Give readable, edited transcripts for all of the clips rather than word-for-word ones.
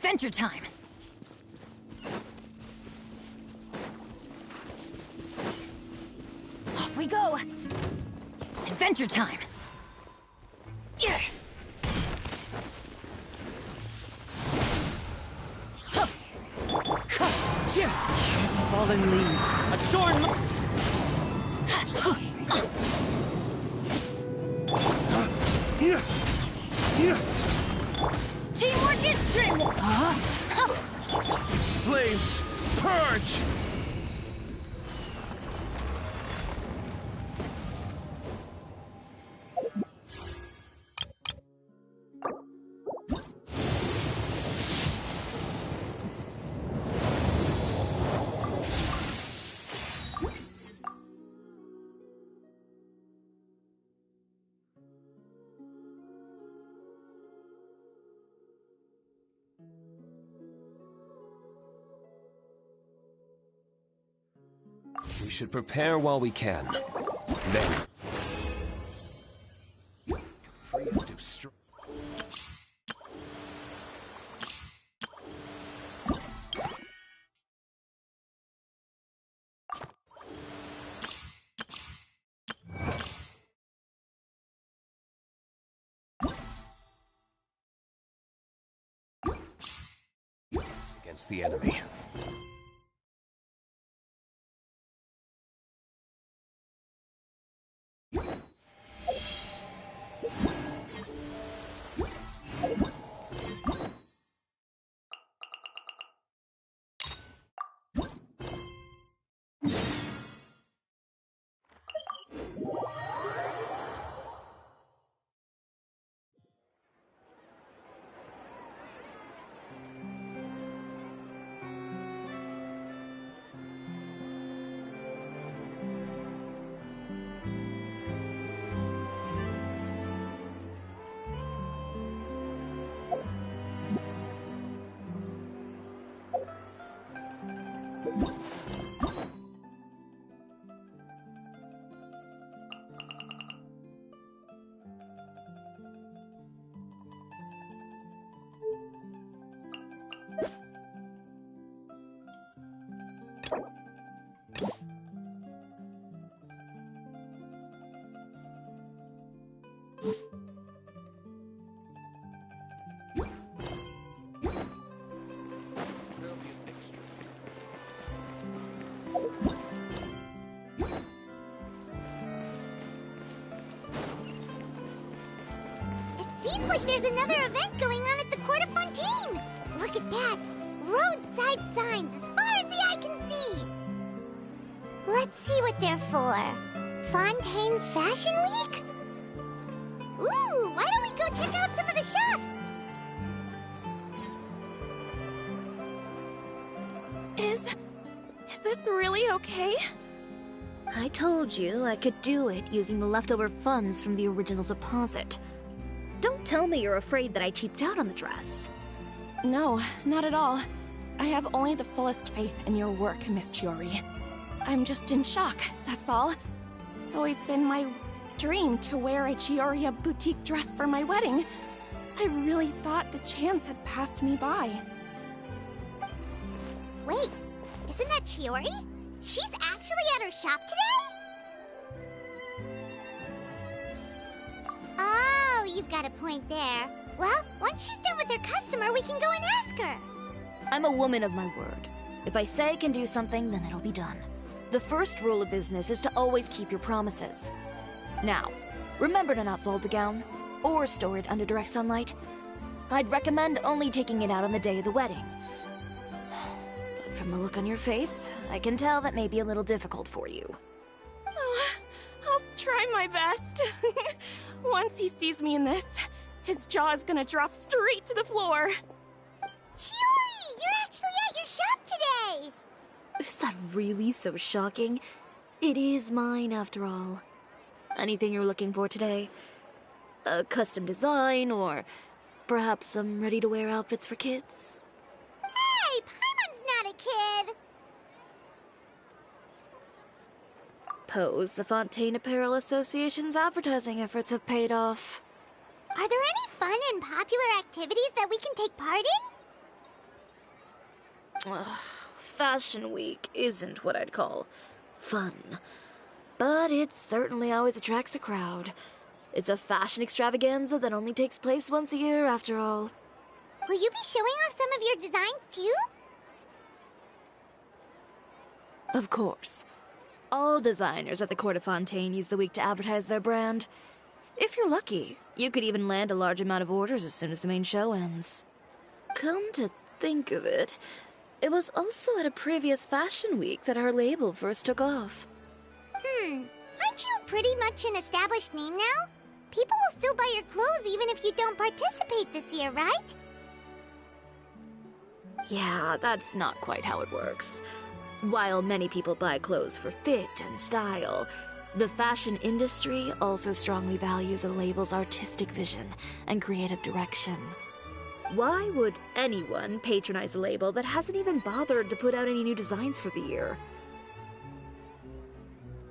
Adventure time! Off we go! Adventure time! Yeah. Fallen leaves, adorn my... Teamwork is dreamwork! Flames, purge! We should prepare while we can. Then... Preemptive strike. Against the enemy. Seems like there's another event going on at the Court of Fontaine! Look at that! Roadside signs as far as the eye can see! Let's see what they're for. Fontaine Fashion Week? Ooh, why don't we go check out some of the shops? Is this really okay? I told you I could do it using the leftover funds from the original deposit. Don't tell me you're afraid that I cheaped out on the dress. No, not at all. I have only the fullest faith in your work, Miss Chiori. I'm just in shock, that's all. It's always been my dream to wear a Chioriya boutique dress for my wedding. I really thought the chance had passed me by. Wait, isn't that Chiori? She's actually at her shop today? Oh, you've got a point there. Well, once she's done with her customer, we can go and ask her. I'm a woman of my word. If I say I can do something, then it'll be done. The first rule of business is to always keep your promises. Now, remember to not fold the gown, or store it under direct sunlight. I'd recommend only taking it out on the day of the wedding. But from the look on your face, I can tell that may be a little difficult for you. Oh, I'll try my best. Once he sees me in this, his jaw is gonna drop straight to the floor. Chiori, you're actually at your shop today! Is that really so shocking? It is mine, after all. Anything you're looking for today? A custom design, or perhaps some ready-to-wear outfits for kids? Hey, Paimon's not a kid! Suppose the Fontaine Apparel Association's advertising efforts have paid off. Are there any fun and popular activities that we can take part in? Ugh, Fashion Week isn't what I'd call fun. But it certainly always attracts a crowd. It's a fashion extravaganza that only takes place once a year, after all. Will you be showing off some of your designs, too? Of course. All designers at the Court of Fontaine use the week to advertise their brand. If you're lucky, you could even land a large amount of orders as soon as the main show ends. Come to think of it, it was also at a previous Fashion Week that our label first took off. Aren't you pretty much an established name now? People will still buy your clothes even if you don't participate this year, right? Yeah, that's not quite how it works. While many people buy clothes for fit and style, the fashion industry also strongly values a label's artistic vision and creative direction. Why would anyone patronize a label that hasn't even bothered to put out any new designs for the year?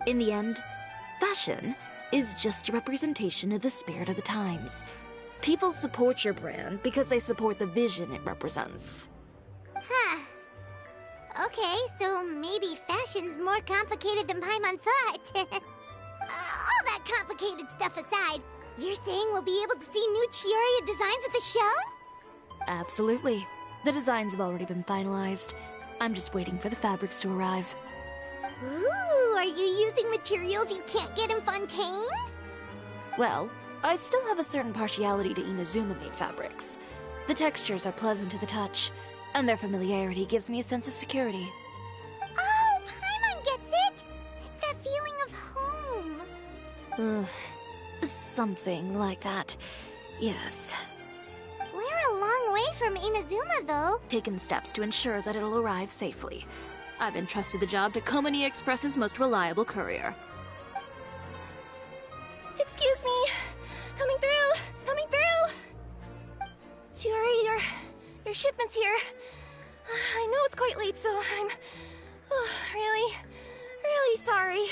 In the end, fashion is just a representation of the spirit of the times. People support your brand because they support the vision it represents. Huh. Okay, so maybe fashion's more complicated than Paimon thought. All that complicated stuff aside, you're saying we'll be able to see new Chioria designs at the show? Absolutely. The designs have already been finalized. I'm just waiting for the fabrics to arrive. Ooh, are you using materials you can't get in Fontaine? Well, I still have a certain partiality to Inazuma-made fabrics. The textures are pleasant to the touch, and their familiarity gives me a sense of security. Oh, Paimon gets it! It's that feeling of home. Ugh, something like that. Yes. We're a long way from Inazuma, though. Taken steps to ensure that it'll arrive safely. I've entrusted the job to Komani Express's most reliable courier. Excuse me! Coming through! Coming through! Chiori, your shipment's here. I know it's quite late, so I'm really sorry.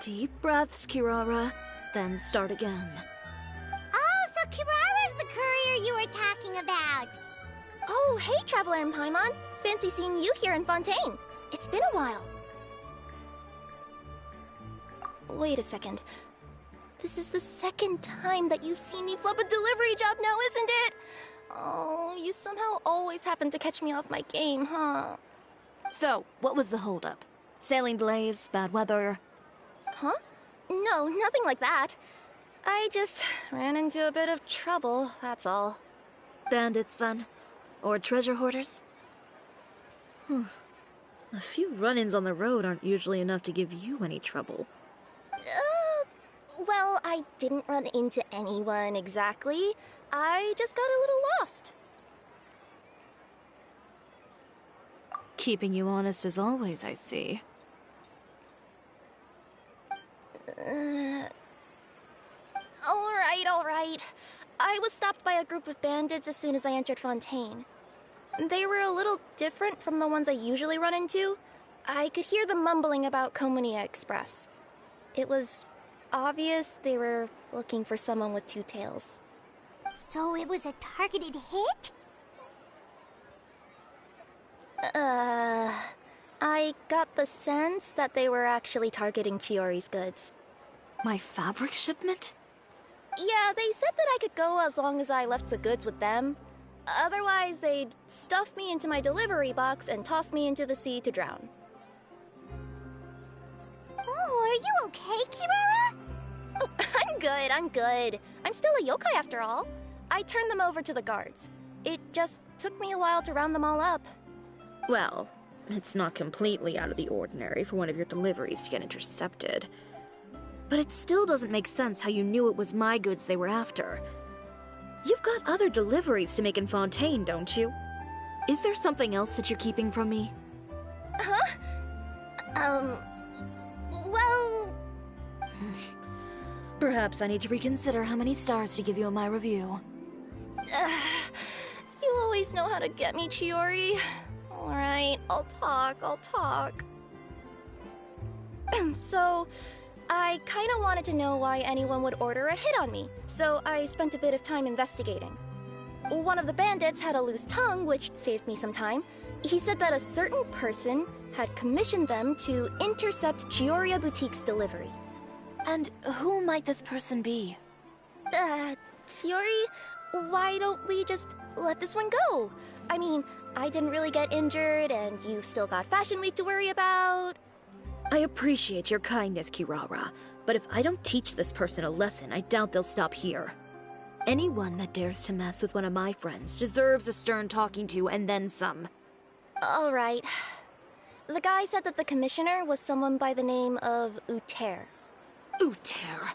Deep breaths, Kirara, then start again. Oh, so Kirara's the courier you were talking about. Oh, hey, Traveler and Paimon. Fancy seeing you here in Fontaine. It's been a while. Wait a second. This is the second time that you've seen me flub a delivery job now, isn't it? Oh, you somehow always happen to catch me off my game, huh? So, what was the holdup? Sailing delays, bad weather? Huh? No, nothing like that. I just ran into a bit of trouble, that's all. Bandits, then? Or treasure hoarders? A few run-ins on the road aren't usually enough to give you any trouble. Well, I didn't run into anyone exactly. I just got a little lost. Keeping you honest as always, I see. All right. I was stopped by a group of bandits as soon as I entered Fontaine. They were a little different from the ones I usually run into. I could hear them mumbling about Komania Express. It was obvious they were looking for someone with two tails. So it was a targeted hit? I got the sense that they were actually targeting Chiori's goods. My fabric shipment? Yeah, they said that I could go as long as I left the goods with them. Otherwise, they'd stuff me into my delivery box and toss me into the sea to drown. Oh, are you okay, Kirara? Oh, I'm good. I'm still a yokai after all. I turned them over to the guards. It just took me a while to round them all up. Well, it's not completely out of the ordinary for one of your deliveries to get intercepted. But it still doesn't make sense how you knew it was my goods they were after. You've got other deliveries to make in Fontaine, don't you? Is there something else that you're keeping from me? Huh? Well... Perhaps I need to reconsider how many stars to give you in my review. You always know how to get me, Chiori. Alright, I'll talk. So, I kinda wanted to know why anyone would order a hit on me, so I spent a bit of time investigating. One of the bandits had a loose tongue, which saved me some time. He said that a certain person had commissioned them to intercept Chioria Boutique's delivery. And who might this person be? Chiori, why don't we just let this one go? I mean, I didn't really get injured, and you've still got Fashion Week to worry about. I appreciate your kindness, Kirara, but if I don't teach this person a lesson, I doubt they'll stop here. Anyone that dares to mess with one of my friends deserves a stern talking to and then some. All right. The guy said that the commissioner was someone by the name of Aether. Aether.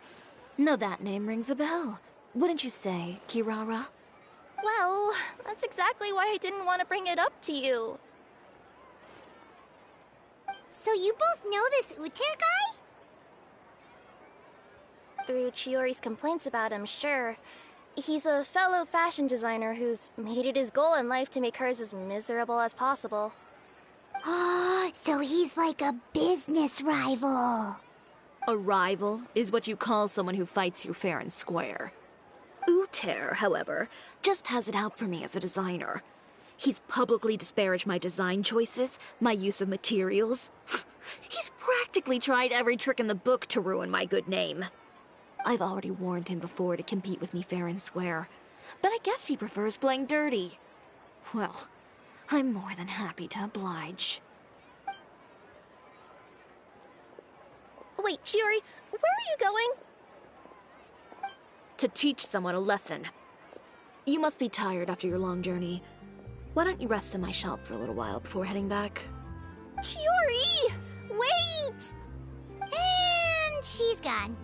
Now that name rings a bell. Wouldn't you say, Kirara? Well, that's exactly why I didn't want to bring it up to you. So you both know this Aether guy? Through Chiori's complaints about him, sure. He's a fellow fashion designer who's made it his goal in life to make hers as miserable as possible. Oh, so he's like a business rival. A rival is what you call someone who fights you fair and square. Aether, however, just has it out for me as a designer. He's publicly disparaged my design choices, my use of materials. He's practically tried every trick in the book to ruin my good name. I've already warned him before to compete with me fair and square, but I guess he prefers playing dirty. Well, I'm more than happy to oblige. Wait, Chiori, where are you going? To teach someone a lesson. You must be tired after your long journey. Why don't you rest in my shop for a little while before heading back? Chiori! Wait! And she's gone.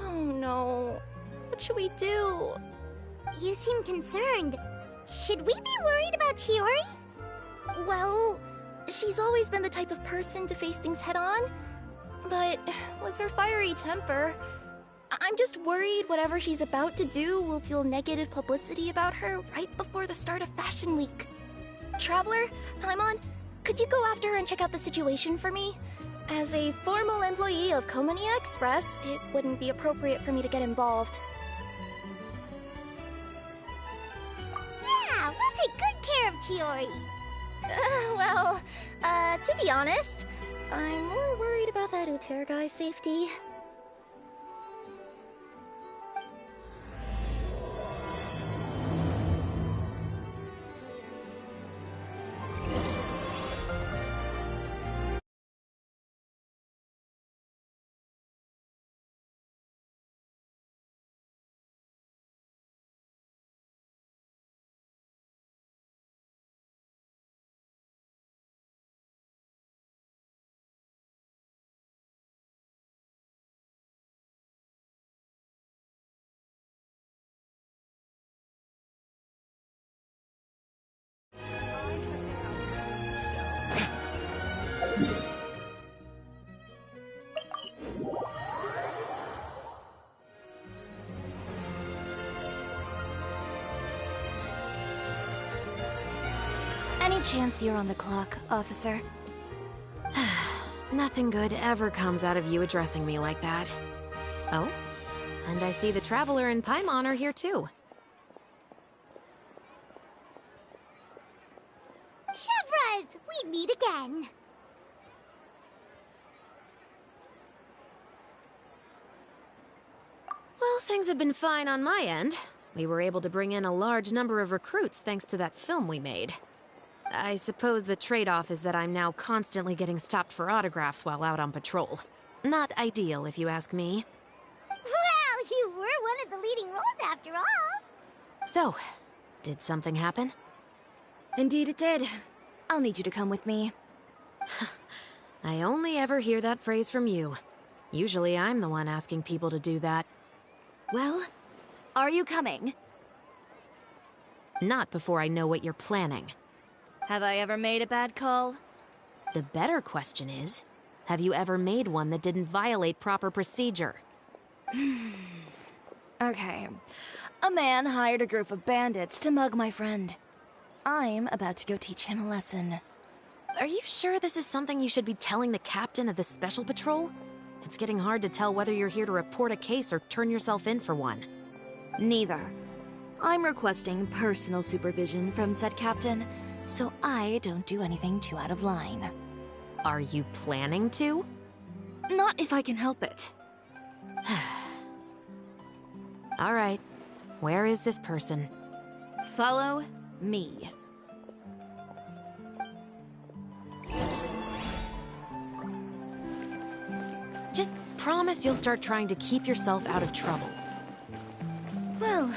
Oh no. What should we do? You seem concerned. Should we be worried about Chiori? Well, she's always been the type of person to face things head on. But with her fiery temper, I'm just worried whatever she's about to do will feel negative publicity about her right before the start of Fashion Week. Traveler, Paimon, could you go after her and check out the situation for me? As a formal employee of Komonia Express, it wouldn't be appropriate for me to get involved. Yeah, we'll take good care of Chiori. To be honest, I'm more worried about that Aether guy's safety. Any chance you're on the clock, officer? Nothing good ever comes out of you addressing me like that. Oh, and I see the Traveler and Paimon are here too. Chevreuse, we meet again. Well, things have been fine on my end. We were able to bring in a large number of recruits thanks to that film we made. I suppose the trade-off is that I'm now constantly getting stopped for autographs while out on patrol. Not ideal, if you ask me. Well, you were one of the leading roles after all. So, did something happen? Indeed it did. I'll need you to come with me. I only ever hear that phrase from you. Usually I'm the one asking people to do that. Well, are you coming? Not before I know what you're planning. Have I ever made a bad call? The better question is, have you ever made one that didn't violate proper procedure? Okay. A man hired a group of bandits to mug my friend. I'm about to go teach him a lesson. Are you sure this is something you should be telling the captain of the special patrol? It's getting hard to tell whether you're here to report a case or turn yourself in for one. Neither. I'm requesting personal supervision from said captain, so I don't do anything too out of line. Are you planning to? Not if I can help it. All right. Where is this person? Follow me. Just promise you'll start trying to keep yourself out of trouble. Well,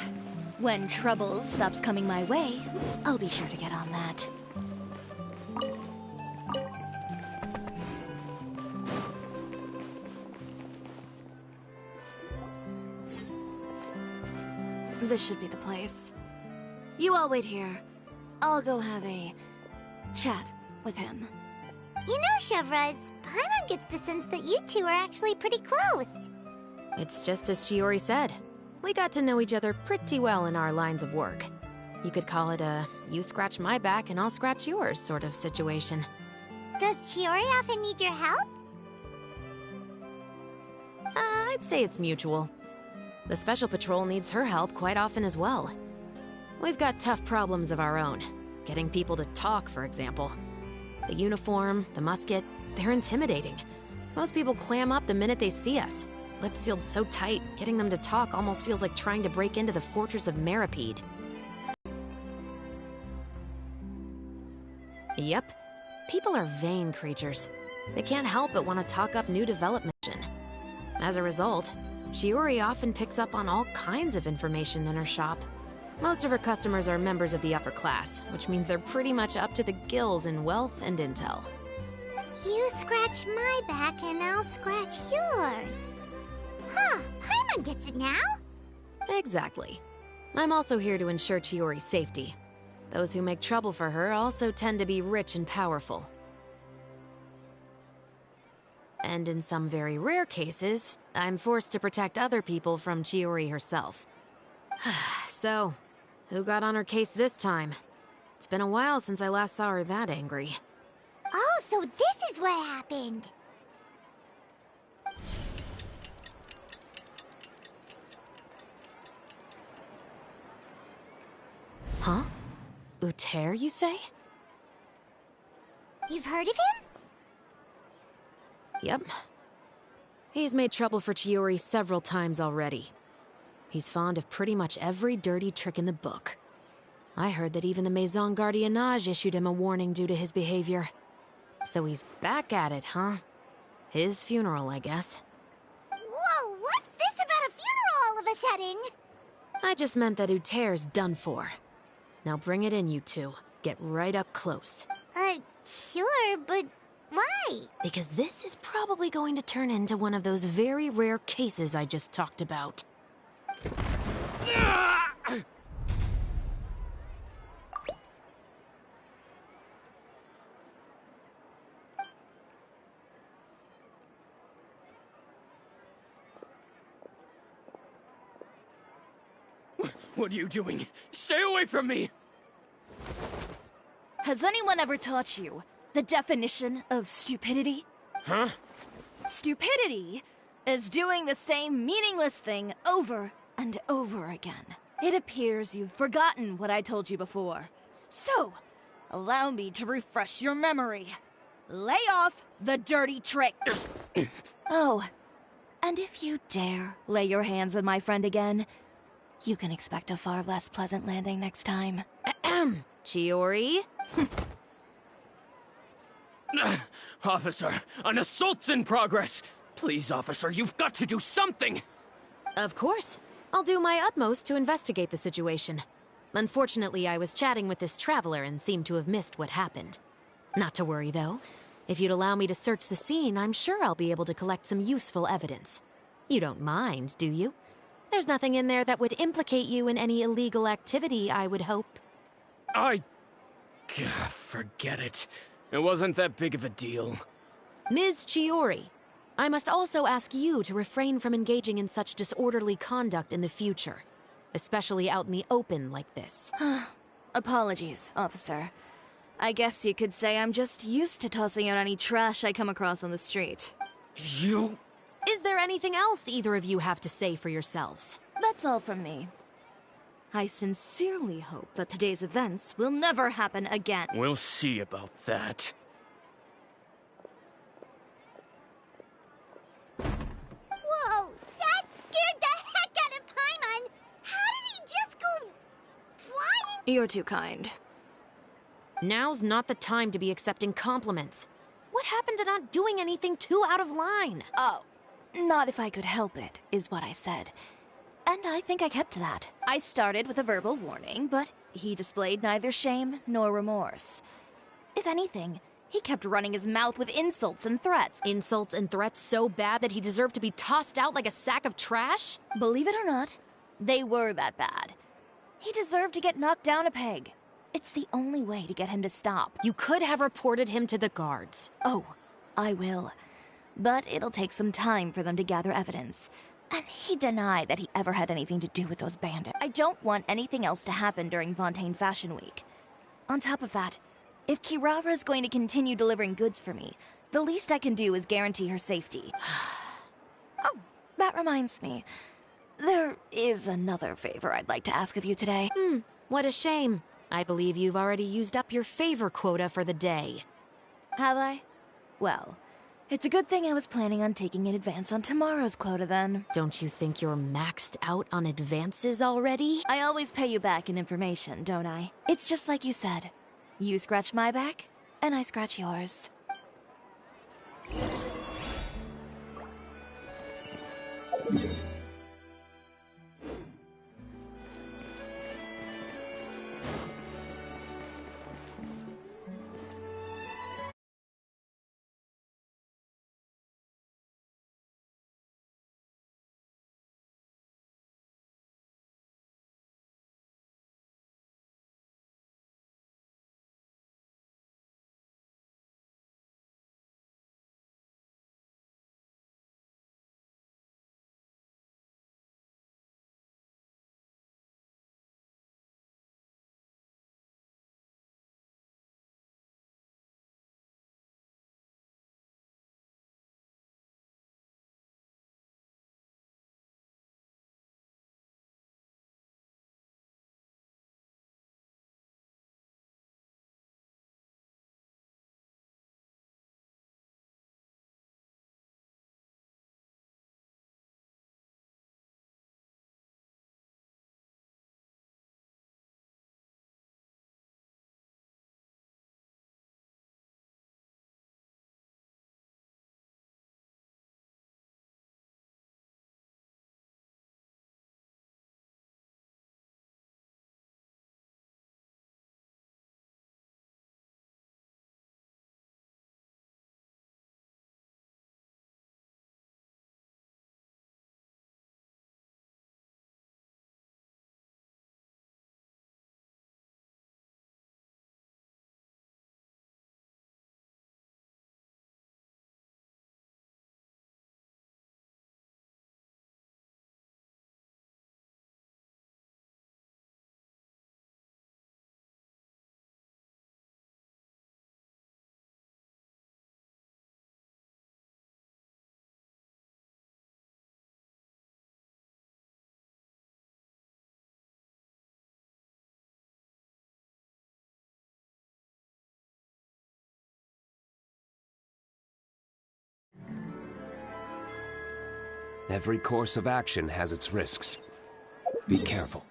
when trouble stops coming my way, I'll be sure to get on that. This should be the place. You all wait here. I'll go have a chat with him. You know, Chevreuse, Paimon gets the sense that you two are actually pretty close. It's just as Chiori said. We got to know each other pretty well in our lines of work. You could call it a you scratch my back and I'll scratch yours sort of situation. Does Chiori often need your help? I'd say it's mutual. The Special Patrol needs her help quite often as well. We've got tough problems of our own. Getting people to talk, for example. The uniform, the musket, they're intimidating. Most people clam up the minute they see us. Lips sealed so tight, getting them to talk almost feels like trying to break into the fortress of Meripede. Yep. People are vain creatures. They can't help but want to talk up new development. As a result, Chiori often picks up on all kinds of information in her shop. Most of her customers are members of the upper class, which means they're pretty much up to the gills in wealth and intel. You scratch my back and I'll scratch yours. Huh, Paimon gets it now? Exactly. I'm also here to ensure Chiori's safety. Those who make trouble for her also tend to be rich and powerful. And in some very rare cases, I'm forced to protect other people from Chiori herself. So, who got on her case this time? It's been a while since I last saw her that angry. Oh, so this is what happened. Huh? Aether, you say? You've heard of him? Yep. He's made trouble for Chiori several times already. He's fond of pretty much every dirty trick in the book. I heard that even the Maison Gardiennage issued him a warning due to his behavior. So he's back at it, huh? His funeral, I guess. Whoa, what's this about a funeral all of a sudden? I just meant that Aether's done for. Now bring it in, you two. Get right up close. Sure, but why? Because this is probably going to turn into one of those very rare cases I just talked about. What are you doing? Stay away from me! Has anyone ever taught you the definition of stupidity? Huh? Stupidity is doing the same meaningless thing over and over again. It appears you've forgotten what I told you before. So, allow me to refresh your memory. Lay off the dirty trick. Oh, and if you dare lay your hands on my friend again, you can expect a far less pleasant landing next time. Chiori? Officer, an assault's in progress! Please, officer, you've got to do something! Of course. I'll do my utmost to investigate the situation. Unfortunately, I was chatting with this traveler and seemed to have missed what happened. Not to worry, though. If you'd allow me to search the scene, I'm sure I'll be able to collect some useful evidence. You don't mind, do you? There's nothing in there that would implicate you in any illegal activity, I would hope. Forget it. It wasn't that big of a deal. Ms. Chiori, I must also ask you to refrain from engaging in such disorderly conduct in the future, especially out in the open like this. Apologies, officer. I guess you could say I'm just used to tossing out any trash I come across on the street. You... Is there anything else either of you have to say for yourselves? That's all from me. I sincerely hope that today's events will never happen again. We'll see about that. Whoa, that scared the heck out of Paimon! How did he just go flying? You're too kind. Now's not the time to be accepting compliments. What happened to not doing anything too out of line? Oh, not if I could help it, is what I said. And I think I kept to that. I started with a verbal warning, but he displayed neither shame nor remorse. If anything, he kept running his mouth with insults and threats. Insults and threats so bad that he deserved to be tossed out like a sack of trash? Believe it or not, they were that bad. He deserved to get knocked down a peg. It's the only way to get him to stop. You could have reported him to the guards. Oh, I will. But it'll take some time for them to gather evidence. And he denied that he ever had anything to do with those bandits. I don't want anything else to happen during Fontaine Fashion Week. On top of that, if Kiravra is going to continue delivering goods for me, the least I can do is guarantee her safety. Oh, that reminds me. There is another favor I'd like to ask of you today. What a shame. I believe you've already used up your favor quota for the day. Have I? Well, it's a good thing I was planning on taking an advance on tomorrow's quota then. Don't you think you're maxed out on advances already? I always pay you back in information, don't I? It's just like you said. You scratch my back, and I scratch yours. Every course of action has its risks. Be careful.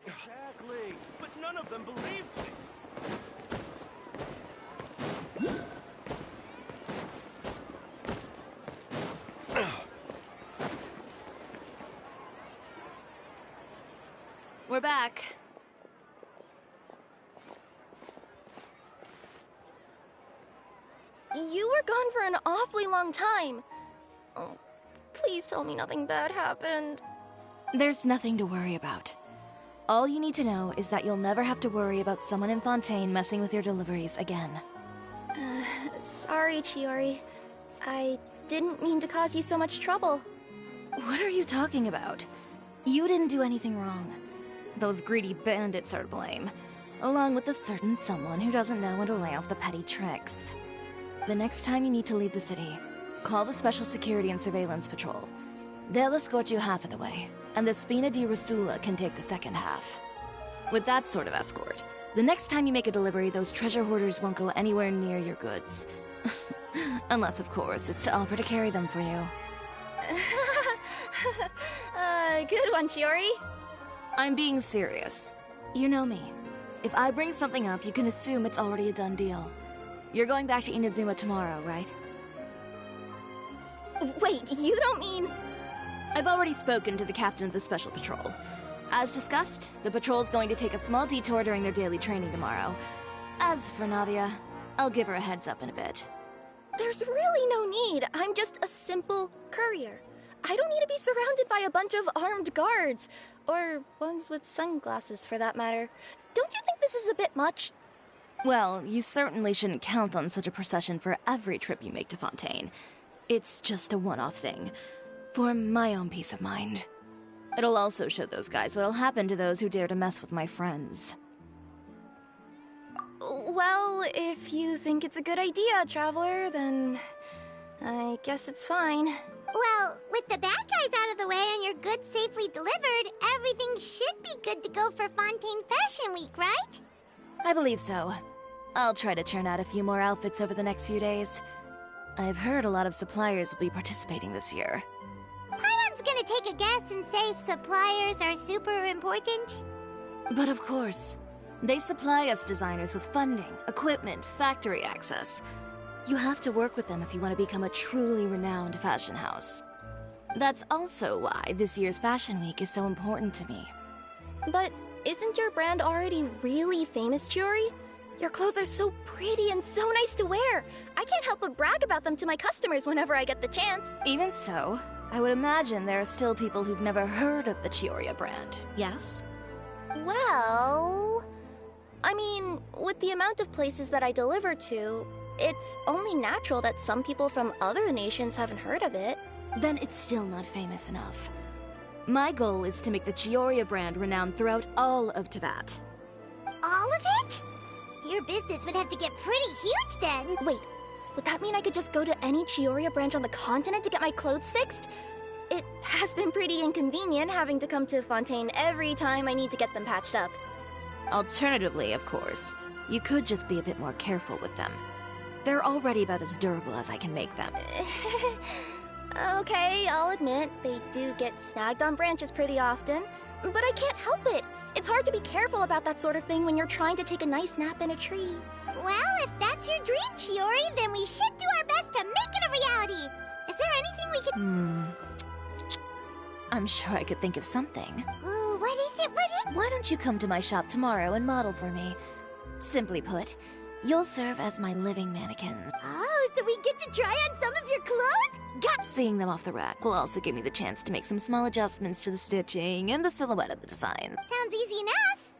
Exactly, but none of them believed me. We're back. You were gone for an awfully long time. Oh, please tell me nothing bad happened. There's nothing to worry about. All you need to know is that you'll never have to worry about someone in Fontaine messing with your deliveries again. Sorry, Chiori. I didn't mean to cause you so much trouble. What are you talking about? You didn't do anything wrong. Those greedy bandits are to blame. along with a certain someone who doesn't know when to lay off the petty tricks. The next time you need to leave the city, call the Special Security and Surveillance Patrol. They'll escort you half of the way, and the Spina di Rosula can take the second half. With that sort of escort, the next time you make a delivery, those treasure hoarders won't go anywhere near your goods. Unless, of course, it's to offer to carry them for you. Good one, Chiori. I'm being serious. You know me. If I bring something up, you can assume it's already a done deal. You're going back to Inazuma tomorrow, right? Wait, you don't mean... I've already spoken to the captain of the Special Patrol. As discussed, the patrol's going to take a small detour during their daily training tomorrow. As for Navia, I'll give her a heads up in a bit. There's really no need. I'm just a simple courier. I don't need to be surrounded by a bunch of armed guards. Or ones with sunglasses, for that matter. Don't you think this is a bit much? Well, you certainly shouldn't count on such a procession for every trip you make to Fontaine. It's just a one-off thing, for my own peace of mind. It'll also show those guys what'll happen to those who dare to mess with my friends. Well, if you think it's a good idea, Traveler, then I guess it's fine. Well, with the bad guys out of the way and your goods safely delivered, everything should be good to go for Fontaine Fashion Week, right? I believe so. I'll try to churn out a few more outfits over the next few days. I've heard a lot of suppliers will be participating this year. Paimon's gonna take a guess and say suppliers are super important. But of course, they supply us designers with funding, equipment, factory access. You have to work with them if you want to become a truly renowned fashion house. That's also why this year's Fashion Week is so important to me. But isn't your brand already really famous, Chiori? Your clothes are so pretty and so nice to wear. I can't help but brag about them to my customers whenever I get the chance. Even so, I would imagine there are still people who've never heard of the Chiori brand, yes? Well... I mean, with the amount of places that I deliver to, it's only natural that some people from other nations haven't heard of it. Then it's still not famous enough. My goal is to make the Chiori brand renowned throughout all of Teyvat. All of it? Your business would have to get pretty huge then. Wait, would that mean I could just go to any Chiori branch on the continent to get my clothes fixed? It has been pretty inconvenient having to come to Fontaine every time I need to get them patched up. Alternatively, of course, you could just be a bit more careful with them. They're already about as durable as I can make them. Okay, I'll admit, they do get snagged on branches pretty often, but I can't help it. It's hard to be careful about that sort of thing when you're trying to take a nice nap in a tree. Well, if that's your dream, Chiori, then we should do our best to make it a reality. Is there anything we could... I'm sure I could think of something. Ooh, what is it? What is... Why don't you come to my shop tomorrow and model for me? Simply put, you'll serve as my living mannequin. Oh, so we get to try on some of your clothes? Got... Seeing them off the rack will also give me the chance to make some small adjustments to the stitching and the silhouette of the design. Sounds easy enough.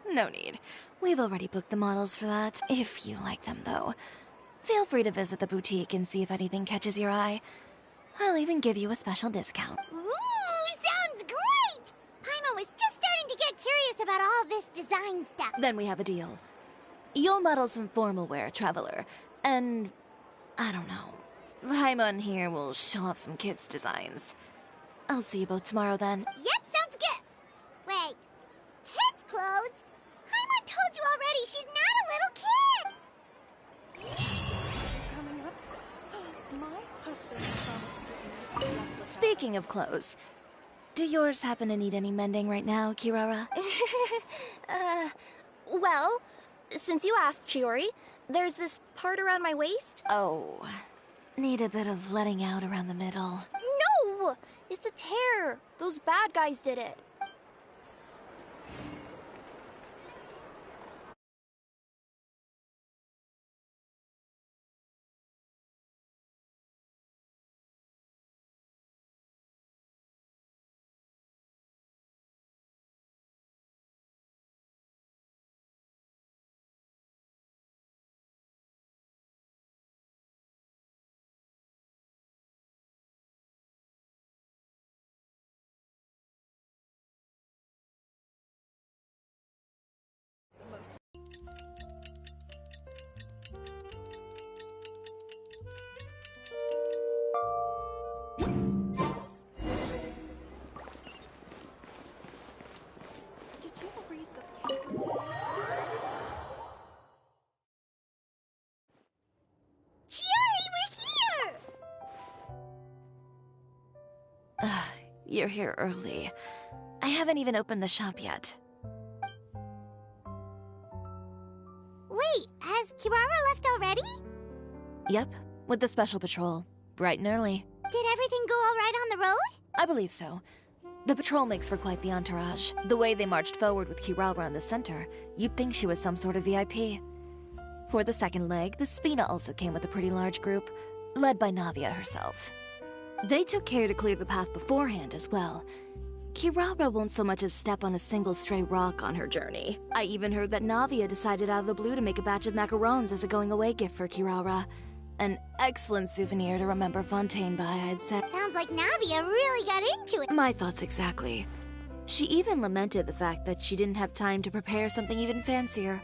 No need. We've already booked the models for that, if you like them, though. Feel free to visit the boutique and see if anything catches your eye. I'll even give you a special discount. Ooh, sounds great! Paimon was just starting to get curious about all this design stuff. Then we have a deal. You'll model some formal wear, Traveler, and... I don't know. Paimon here will show off some kids' designs. I'll see you both tomorrow then. Yep, sounds good. Wait, kids' clothes? Paimon told you already she's not a little kid! Speaking of clothes, do yours happen to need any mending right now, Kirara? Well, since you asked, Chiori, there's this part around my waist. Oh, need a bit of letting out around the middle. No! It's a tear. Those bad guys did it. you're here early. I haven't even opened the shop yet. Wait, has Kirara left already? Yep, with the special patrol. Bright and early. Did everything go all right on the road? I believe so. The patrol makes for quite the entourage. The way they marched forward with Kirara in the center, you'd think she was some sort of VIP. For the second leg, the Spina also came with a pretty large group, led by Navia herself. They took care to clear the path beforehand as well. Kirara won't so much as step on a single stray rock on her journey. I even heard that Navia decided out of the blue to make a batch of macarons as a going-away gift for Kirara. An excellent souvenir to remember Fontaine by, I'd say. Sounds like Navia really got into it. My thoughts exactly. She even lamented the fact that she didn't have time to prepare something even fancier.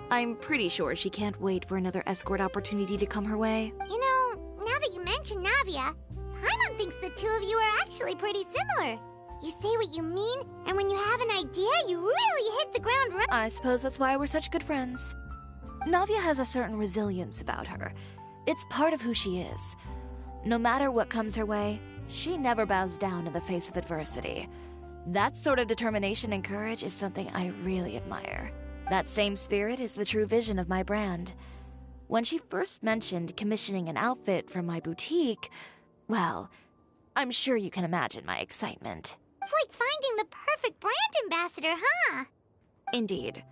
I'm pretty sure she can't wait for another escort opportunity to come her way. You know, now that you mention Navia, Paimon thinks the two of you are actually pretty similar. You say what you mean, and when you have an idea, you really hit the ground running. I suppose that's why we're such good friends. Navia has a certain resilience about her. It's part of who she is. No matter what comes her way, she never bows down in the face of adversity. That sort of determination and courage is something I really admire. That same spirit is the true vision of my brand. When she first mentioned commissioning an outfit from my boutique, well, I'm sure you can imagine my excitement. It's like finding the perfect brand ambassador, huh? Indeed.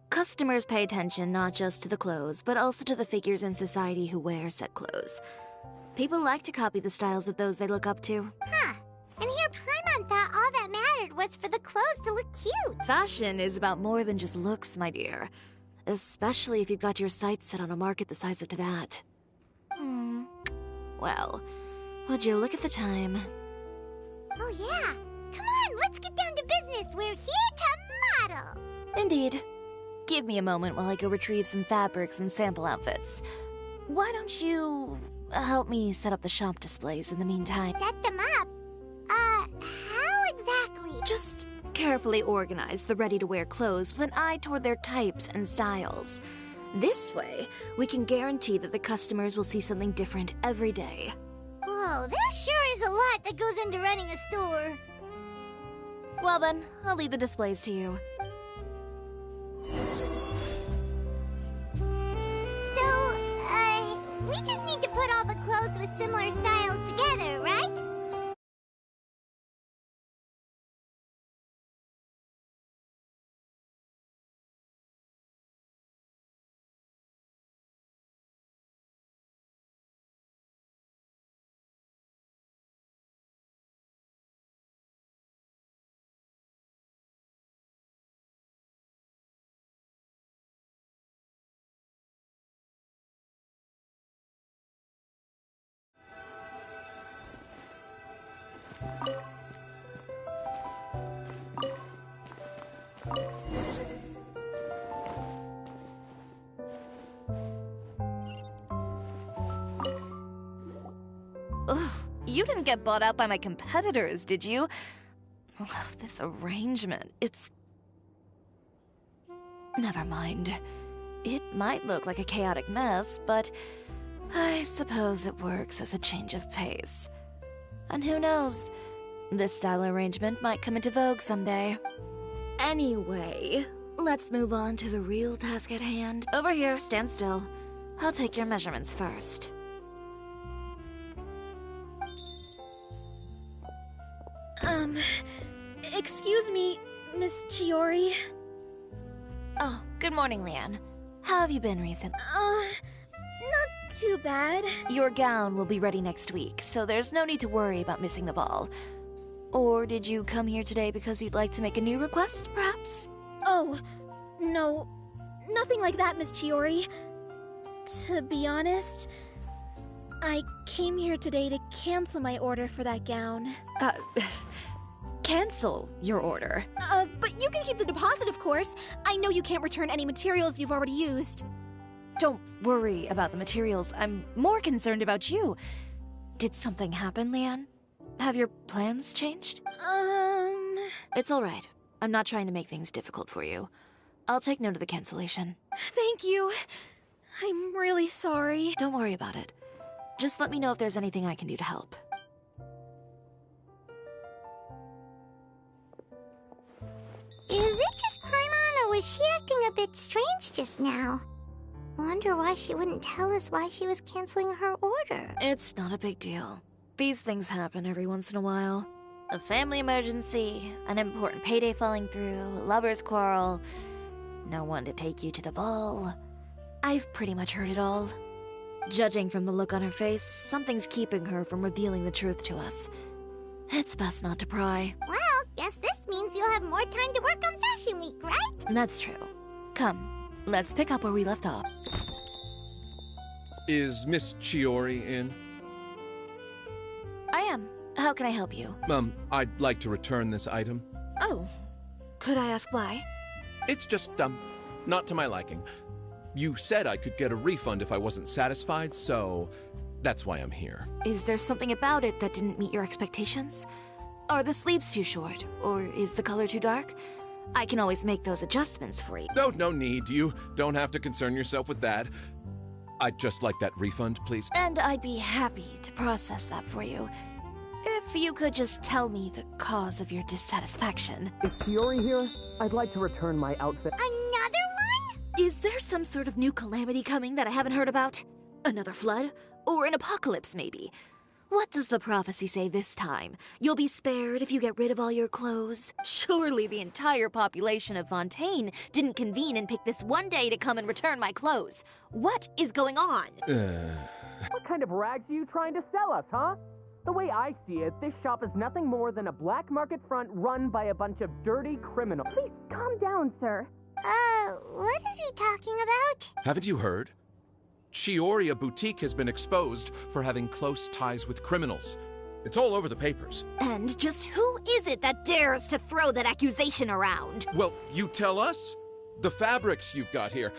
Customers pay attention not just to the clothes, but also to the figures in society who wear said clothes. People like to copy the styles of those they look up to. Huh. And here Paimon thought all that mattered was for the clothes to look cute. Fashion is about more than just looks, my dear. Especially if you've got your sights set on a market the size of Teyvat. Well, would you look at the time? Oh yeah. Come on, let's get down to business. We're here to model. Indeed. Give me a moment while I go retrieve some fabrics and sample outfits. Why don't you help me set up the shop displays in the meantime? Set them up? How exactly? Just carefully organize the ready-to-wear clothes with an eye toward their types and styles. This way, we can guarantee that the customers will see something different every day. Whoa, there sure is a lot that goes into running a store. Well then, I'll leave the displays to you. So, we just need to put all the clothes with similar styles together, right? Ugh, you didn't get bought out by my competitors, did you? Ugh, this arrangement, it's... Never mind. It might look like a chaotic mess, but I suppose it works as a change of pace. And who knows, this style arrangement might come into vogue someday. Anyway, let's move on to the real task at hand. Over here, stand still. I'll take your measurements first. Excuse me, Miss Chiori. Oh, good morning, Leanne. How have you been recently? Not too bad. Your gown will be ready next week, so there's no need to worry about missing the ball. Or did you come here today because you'd like to make a new request, perhaps? Oh, no. Nothing like that, Miss Chiori. To be honest, I came here today to cancel my order for that gown. Cancel your order. But you can keep the deposit, of course. I know you can't return any materials you've already used. Don't worry about the materials. I'm more concerned about you. Did something happen, Leanne? Have your plans changed? It's all right. I'm not trying to make things difficult for you. I'll take note of the cancellation. Thank you. I'm really sorry. Don't worry about it. Just let me know if there's anything I can do to help. was she acting a bit strange just now? Wonder why she wouldn't tell us why she was canceling her order. It's not a big deal. These things happen every once in a while. A family emergency, an important payday falling through, a lover's quarrel, no one to take you to the ball. I've pretty much heard it all. Judging from the look on her face, something's keeping her from revealing the truth to us. It's best not to pry. Well, guess this means you'll have more time to work on Fashion Week, right? That's true. Come, let's pick up where we left off. Is Miss Chiori in? I am. How can I help you? I'd like to return this item. Oh. Could I ask why? It's just, not to my liking. You said I could get a refund if I wasn't satisfied, so that's why I'm here. Is there something about it that didn't meet your expectations? Are the sleeves too short? Or is the color too dark? I can always make those adjustments for you. No need. You don't have to concern yourself with that. I'd just like that refund, please. And I'd be happy to process that for you. If you could just tell me the cause of your dissatisfaction. Is Chiori here? I'd like to return my outfit. Another one? Is there some sort of new calamity coming that I haven't heard about? Another flood? Or an apocalypse, maybe? What does the prophecy say this time? You'll be spared if you get rid of all your clothes? Surely the entire population of Fontaine didn't convene and pick this one day to come and return my clothes. What is going on? What kind of rags are you trying to sell us, huh? The way I see it, this shop is nothing more than a black market front run by a bunch of dirty criminals. Please calm down, sir. What is he talking about? Haven't you heard? Chioria Boutique has been exposed for having close ties with criminals. It's all over the papers. And just who is it that dares to throw that accusation around? Well, you tell us. The fabrics you've got here,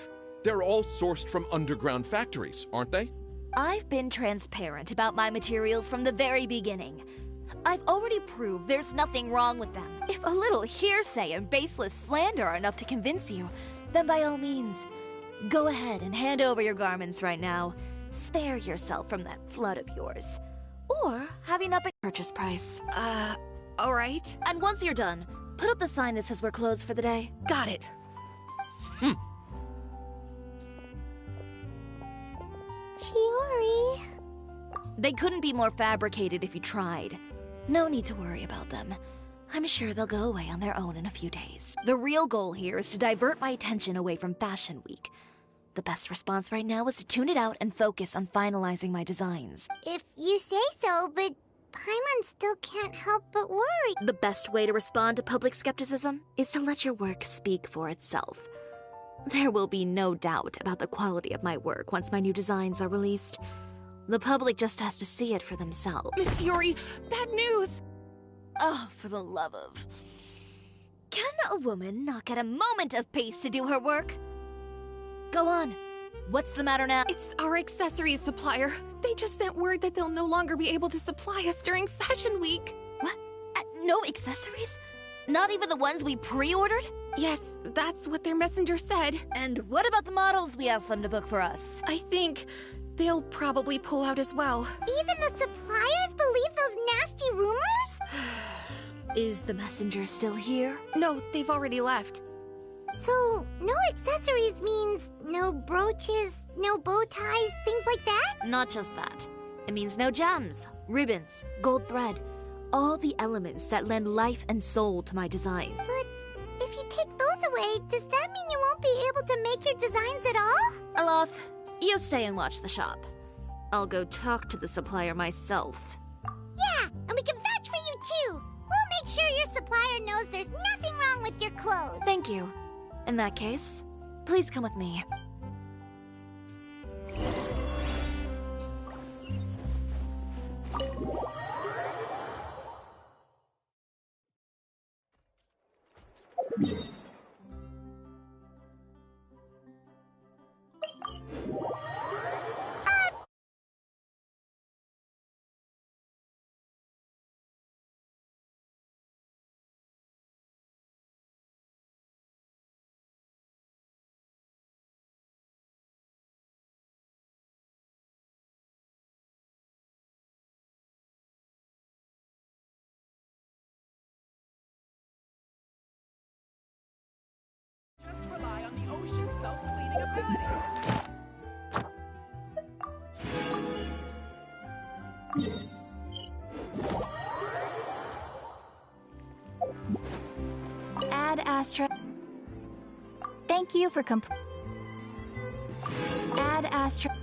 they're all sourced from underground factories, aren't they? I've been transparent about my materials from the very beginning. I've already proved there's nothing wrong with them. If a little hearsay and baseless slander are enough to convince you, then by all means, go ahead and hand over your garments right now. Spare yourself from that flood of yours. Or have enough at purchase price. Alright. And once you're done, put up the sign that says we're closed for the day. Got it. Chiori. They couldn't be more fabricated if you tried. No need to worry about them. I'm sure they'll go away on their own in a few days. The real goal here is to divert my attention away from Fashion Week. The best response right now is to tune it out and focus on finalizing my designs. If you say so, but Paimon still can't help but worry. The best way to respond to public skepticism is to let your work speak for itself. There will be no doubt about the quality of my work once my new designs are released. The public just has to see it for themselves. Miss Chiori, bad news! Oh, for the love of... Can a woman not get a moment of peace to do her work? Go on. What's the matter now? It's our accessories supplier. They just sent word that they'll no longer be able to supply us during Fashion Week. What? No accessories? Not even the ones we pre-ordered? Yes, that's what their messenger said. And what about the models we asked them to book for us? I think they'll probably pull out as well. Even the suppliers believe those nasty rumors? Is the messenger still here? No, they've already left. So, no accessories means no brooches, no bow ties, things like that? Not just that. It means no gems, ribbons, gold thread, all the elements that lend life and soul to my design. But if you take those away, does that mean you won't be able to make your designs at all? Alof, you stay and watch the shop. I'll go talk to the supplier myself. Yeah, and we can vouch for you too. We'll make sure your supplier knows there's nothing wrong with your clothes. Thank you. In that case, please come with me. potion self-cleaning ability. Add Astra. Thank you for Add Astra.